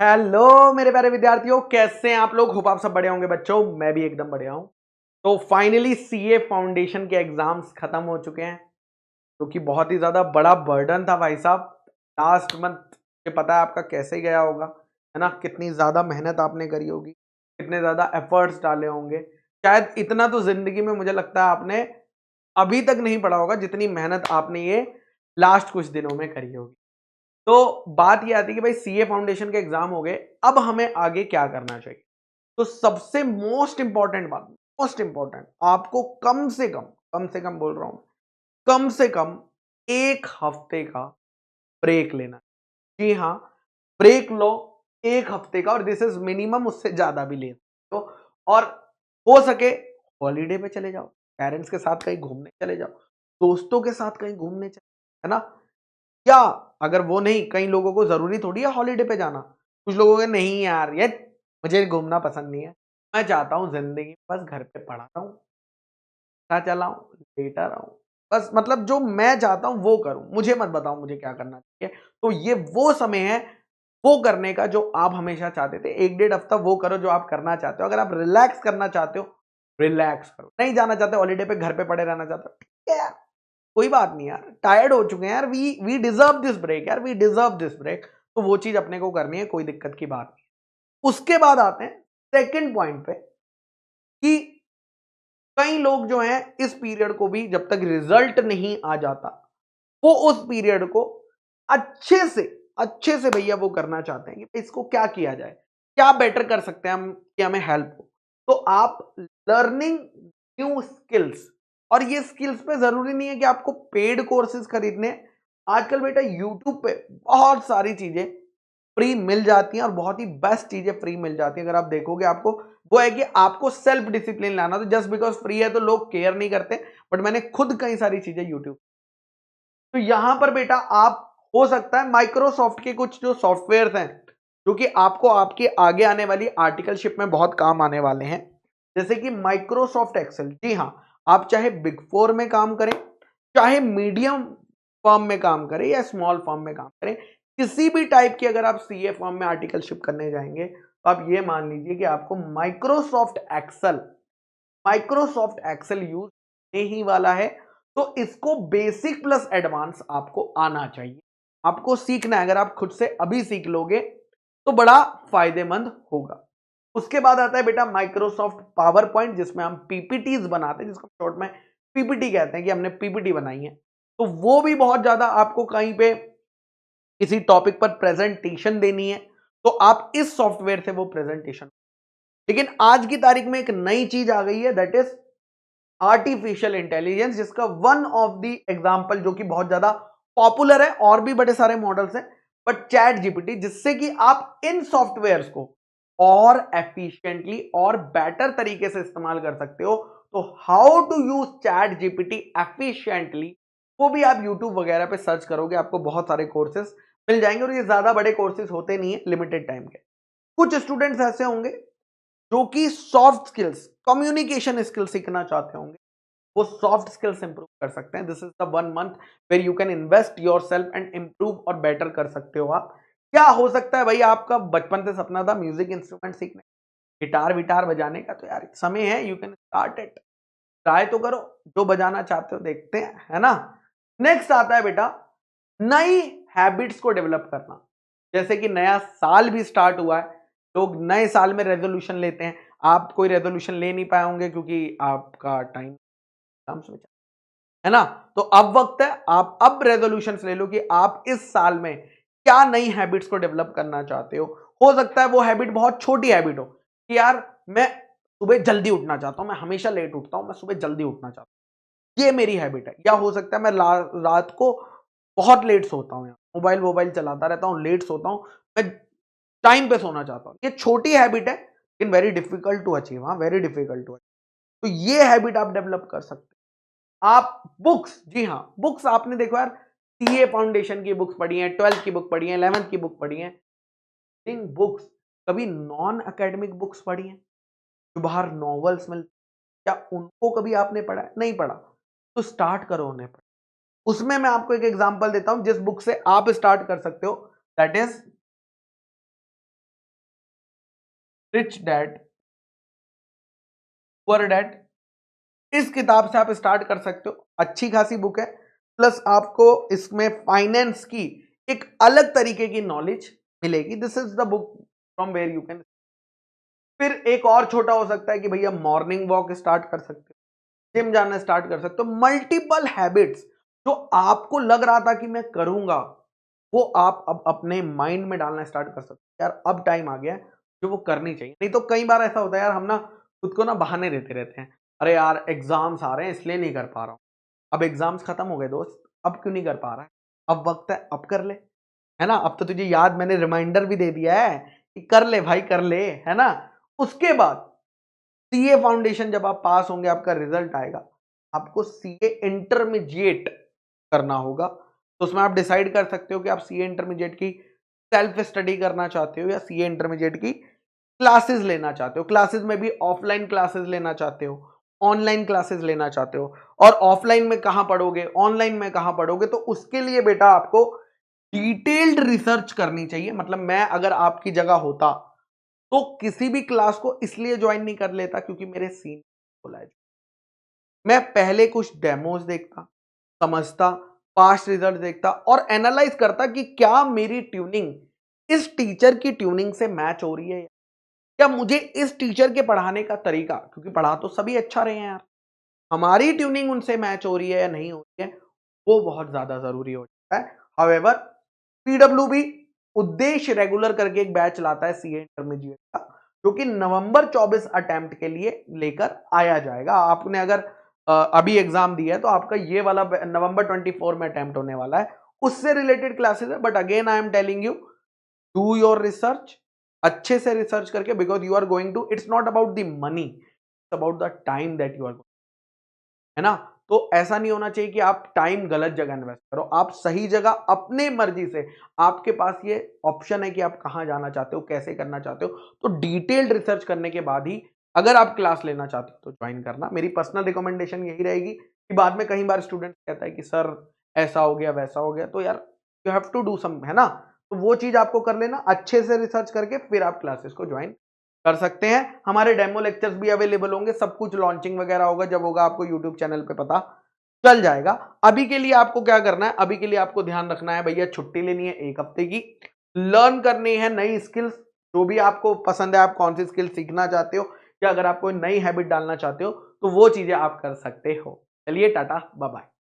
Hello मेरे प्यारे विद्यार्थियों, कैसे हैं आप लोग। होप आप सब बढ़िया होंगे बच्चों। मैं भी एकदम बढ़िया हूं। तो फाइनली सीए फाउंडेशन के एग्जाम्स खत्म हो चुके हैं, क्योंकि बहुत ही ज्यादा बड़ा बर्डन था भाई साहब। लास्ट मंथ ये पता है आपका कैसे गया होगा, है ना। कितनी ज्यादा मेहनत आपने करी होगी, कितने ज्यादा एफर्ट्स डाले होंगे। शायद इतना तो जिंदगी में मुझे लगता है आपने अभी तक नहीं पढ़ा होगा जितनी मेहनत आपने ये लास्ट कुछ दिनों में करी होगी। तो बात ये आती है कि भाई सीए फाउंडेशन के एग्जाम हो गए, अब हमें आगे क्या करना चाहिए। तो सबसे मोस्ट इंपॉर्टेंट बात, मोस्ट इंपॉर्टेंट, आपको कम से कम बोल रहा हूं, कम से कम एक हफ्ते का ब्रेक लेना। जी हाँ, ब्रेक लो एक हफ्ते का, और दिस इज मिनिमम, उससे ज्यादा भी ले सकते हो। और हो सके हॉलीडे पे चले जाओ, पेरेंट्स के साथ कहीं घूमने चले जाओ, दोस्तों के साथ कहीं घूमने चले, है ना। या अगर वो नहीं, कई लोगों को जरूरी थोड़ी है हॉलीडे पे जाना। कुछ लोगों के नहीं यार, ये मुझे घूमना पसंद नहीं है, मैं चाहता हूं जिंदगी में बस घर पे पड़ा रहूं, चला हूं, लेटा रहूं, बस मतलब जो मैं चाहता हूं वो करूं, मुझे मत बताओ मुझे क्या करना चाहिए। तो ये वो समय है वो करने का जो आप हमेशा चाहते थे। एक डेढ़ हफ्ता वो करो जो आप करना चाहते हो। अगर आप रिलैक्स करना चाहते हो, रिलैक्स करो। नहीं जाना चाहते हॉलीडे पे, घर पे पड़े रहना चाहते हो, ठीक है यार, कोई बात नहीं यार, टायर्ड हो चुके हैं यार, वी डिजर्व दिस ब्रेक यार, वी डिजर्व दिस ब्रेक। तो वो चीज अपने को करनी है, कोई दिक्कत की बात नहीं। उसके बाद आते हैं सेकंड पॉइंट पे, कि कई लोग जो हैं इस पीरियड को भी, जब तक रिजल्ट नहीं आ जाता, वो उस पीरियड को अच्छे से भैया वो करना चाहते हैं कि इसको क्या किया जाए, क्या बेटर कर सकते हैं हम कि हमें हेल्प हो। तो आप लर्निंग न्यू स्किल्स, और ये स्किल्स पे जरूरी नहीं है कि आपको पेड कोर्सेज खरीदने हैं। आजकल बेटा यूट्यूब पे बहुत सारी चीजें फ्री मिल जाती हैं, और बहुत ही बेस्ट चीजें फ्री मिल जाती हैं। अगर आप देखोगे, आपको वो है कि आपको सेल्फ डिसिप्लिन लाना। तो जस्ट बिकॉज फ्री है तो लोग केयर नहीं करते, बट मैंने खुद कई सारी चीजें यूट्यूब, तो यहां पर बेटा आप, हो सकता है माइक्रोसॉफ्ट के कुछ जो सॉफ्टवेयर हैं जो कि आपको आपके आगे आने वाली आर्टिकलशिप में बहुत काम आने वाले हैं, जैसे कि माइक्रोसॉफ्ट एक्सेल। जी हाँ, आप चाहे बिग फोर में काम करें, चाहे मीडियम फर्म में काम करें, या स्मॉल फर्म में काम करें, किसी भी टाइप की अगर आप सीए फर्म में आर्टिकलशिप करने जाएंगे, तो आप ये मान लीजिए कि आपको माइक्रोसॉफ्ट एक्सेल यूज होने ही वाला है। तो इसको बेसिक प्लस एडवांस आपको आना चाहिए, आपको सीखना है। अगर आप खुद से अभी सीख लोगे तो बड़ा फायदेमंद होगा। उसके बाद आता है बेटा माइक्रोसॉफ्ट पावर पॉइंट, जिसमें हम पीपीटीज बनाते हैं, जिसको शॉर्ट में पीपीटी कहते हैं, कि हमने पीपीटी बनाई है। तो वो भी बहुत ज्यादा आपको कहीं पे किसी टॉपिक पर प्रेजेंटेशन देनी है, तो आप इस सॉफ्टवेयर से वो प्रेजेंटेशन। लेकिन आज की तारीख में एक नई चीज आ गई है, दैट इज आर्टिफिशियल इंटेलिजेंस, जिसका वन ऑफ द एग्जांपल जो कि बहुत ज्यादा पॉपुलर है, और भी बड़े सारे मॉडल्स हैं, बट चैट जीपीटी, जिससे कि आप इन सॉफ्टवेयर्स को और एफिशिएंटली और बेटर तरीके से इस्तेमाल कर सकते हो। तो how to use ChatGPT efficiently, वो भी आप यूट्यूब वगैरह पे सर्च करोगे, आपको बहुत सारे कोर्सेज मिल जाएंगे। और ये ज्यादा बड़े कोर्सेज होते नहीं है, लिमिटेड टाइम के। कुछ स्टूडेंट्स ऐसे होंगे जो कि सॉफ्ट स्किल्स, कम्युनिकेशन स्किल सीखना चाहते होंगे, वो सॉफ्ट स्किल्स इंप्रूव कर सकते हैं। This is the 1 month where you can invest yourself and improve और बेटर कर सकते हो आप। क्या हो सकता है भाई, आपका बचपन से सपना था म्यूजिक इंस्ट्रूमेंट सीखने, गिटार विटार बजाने का, तो यार समय है, you can start it, try तो करो, जो बजाना चाहते हो देखते हैं, है ना। नेक्स्ट आता है बेटा नई हैबिट्स को डेवलप करना। जैसे कि नया साल भी स्टार्ट हुआ है, लोग नए साल में रेजोल्यूशन लेते हैं। आप कोई रेजोल्यूशन ले नहीं पाए होंगे, क्योंकि आपका टाइम है ना। तो अब वक्त है, आप अब रेजोल्यूशन ले लो कि आप इस साल में क्या नई हैबिट्स को डेवलप करना चाहते हो सकता है वो हैबिट बहुत छोटी हैबिट हो, कि यार मैं सुबह जल्दी उठना चाहता हूं, मैं हमेशा लेट उठता हूं, मैं सुबह जल्दी उठना चाहता हूं, ये मेरी हैबिट है। या हो सकता है मैं रात को बहुत लेट सोता हूं, मोबाइल मोबाइल चलाता रहता हूं, लेट सोता हूं, मैं टाइम पे सोना चाहता हूं। ये छोटी हैबिट है, लेकिन वेरी डिफिकल्ट टू अचीव, हाँ वेरी डिफिकल्ट टू अचीव। तो ये हैबिट आप डेवलप कर सकते हैं। आप बुक्स, जी हाँ, बुक्स आपने देखो यार, सीए फाउंडेशन की बुक्स पढ़ी हैं, 12th की बुक पढ़ी है, 11th की बुक पढ़ी है, इन बुक्स कभी नॉन एकेडमिक बुक्स पढ़ी हैं जो बाहर नॉवेल्स मिलती, क्या उनको कभी आपने पढ़ा है? नहीं पढ़ा, तो स्टार्ट करो उन्हें पढ़। उसमें मैं आपको एक एग्जांपल देता हूं जिस बुक से आप स्टार्ट कर सकते हो, that is rich dad poor dad, इस किताब से आप स्टार्ट कर सकते हो। अच्छी खासी बुक है, प्लस आपको इसमें फाइनेंस की एक अलग तरीके की नॉलेज मिलेगी। This is the book from where you can. फिर एक और छोटा हो सकता है कि भैया मॉर्निंग वॉक स्टार्ट कर सकते हो, जिम जाना स्टार्ट कर सकते हो। मल्टीपल हैबिट्स जो आपको लग रहा था कि मैं करूंगा, वो आप अब अपने माइंड में डालना स्टार्ट कर सकते हो। यार अब टाइम आ गया है जो वो करनी चाहिए। नहीं तो कई बार ऐसा होता है यार, हम ना खुद को ना बहाने देते रहते हैं, अरे यार एग्जाम्स आ रहे हैं इसलिए नहीं कर पा रहा हूं। अब एग्जाम्स खत्म हो गए दोस्त, अब क्यों नहीं कर पा रहा है? अब वक्त है, अब कर ले, है ना। अब तो तुझे याद, मैंने रिमाइंडर भी दे दिया है कि कर ले भाई कर ले, है ना। उसके बाद सीए फाउंडेशन जब आप पास होंगे, आपका रिजल्ट आएगा, आपको सीए इंटरमीडिएट करना होगा। तो उसमें आप डिसाइड कर सकते हो कि आप सीए इंटरमीडिएट की सेल्फ स्टडी करना चाहते हो या सीए इंटरमीडिएट की क्लासेस लेना चाहते हो। क्लासेस में भी ऑफलाइन क्लासेस लेना चाहते हो, ऑनलाइन क्लासेस लेना चाहते हो, और ऑफलाइन में कहां पढ़ोगे, ऑनलाइन में कहां पढ़ोगे, तो उसके लिए बेटा आपको डिटेल्ड रिसर्च करनी चाहिए। मतलब मैं अगर आपकी जगह होता तो किसी भी क्लास को इसलिए ज्वाइन नहीं कर लेता क्योंकि मेरे सीनियर बोला है। मैं पहले कुछ डेमोज देखता, समझता, पास्ट रिजल्ट देखता और एनालाइज करता कि क्या मेरी ट्यूनिंग इस टीचर की ट्यूनिंग से मैच हो रही है, या मुझे इस टीचर के पढ़ाने का तरीका, क्योंकि पढ़ा तो सभी अच्छा रहे हैं यार, हमारी ट्यूनिंग उनसे मैच हो रही है या नहीं हो रही है, वो बहुत ज्यादा जरूरी हो जाता है। हाउएवर पीडब्ल्यूबी उद्देश्य रेगुलर करके एक बैच लाता है सीए इंटरमीडिएट का, जो कि नवंबर 24 अटेम्प्ट के लिए लेकर आया जाएगा। आपने अगर अभी एग्जाम दिया है तो आपका ये वाला नवंबर 24 में अटेम्प्ट होने वाला है, उससे रिलेटेड क्लासेस है। But again I am telling you, do your research, अच्छे से रिसर्च करके, because you are going to, it's not about the money, it's about the time that you are, है ना। तो ऐसा नहीं होना चाहिए कि आप टाइम गलत जगह इन्वेस्ट करो, आप सही जगह अपने मर्जी से, आपके पास ये ऑप्शन है कि आप कहां जाना चाहते हो, कैसे करना चाहते हो। तो डिटेल्ड रिसर्च करने के बाद ही अगर आप क्लास लेना चाहते हो तो ज्वाइन करना। मेरी पर्सनल रिकमेंडेशन यही रहेगी कि बाद में कई बार स्टूडेंट कहता है कि सर ऐसा हो गया वैसा हो गया, तो यार you have to do some, है ना। तो वो चीज आपको कर लेना, अच्छे से रिसर्च करके फिर आप क्लासेस को ज्वाइन कर सकते हैं। हमारे डेमो लेक्चर्स भी अवेलेबल होंगे, सब कुछ लॉन्चिंग वगैरह होगा, जब होगा आपको यूट्यूब चैनल पे पता चल जाएगा। अभी के लिए आपको क्या करना है, अभी के लिए आपको ध्यान रखना है भैया, छुट्टी लेनी है 1 हफ्ते की, लर्न करनी है नई स्किल्स, जो भी आपको पसंद है, आप कौन सी स्किल सीखना चाहते हो, या अगर आप कोई नई हैबिट डालना चाहते हो तो वो चीजें आप कर सकते हो। चलिए टाटा बाय बाय।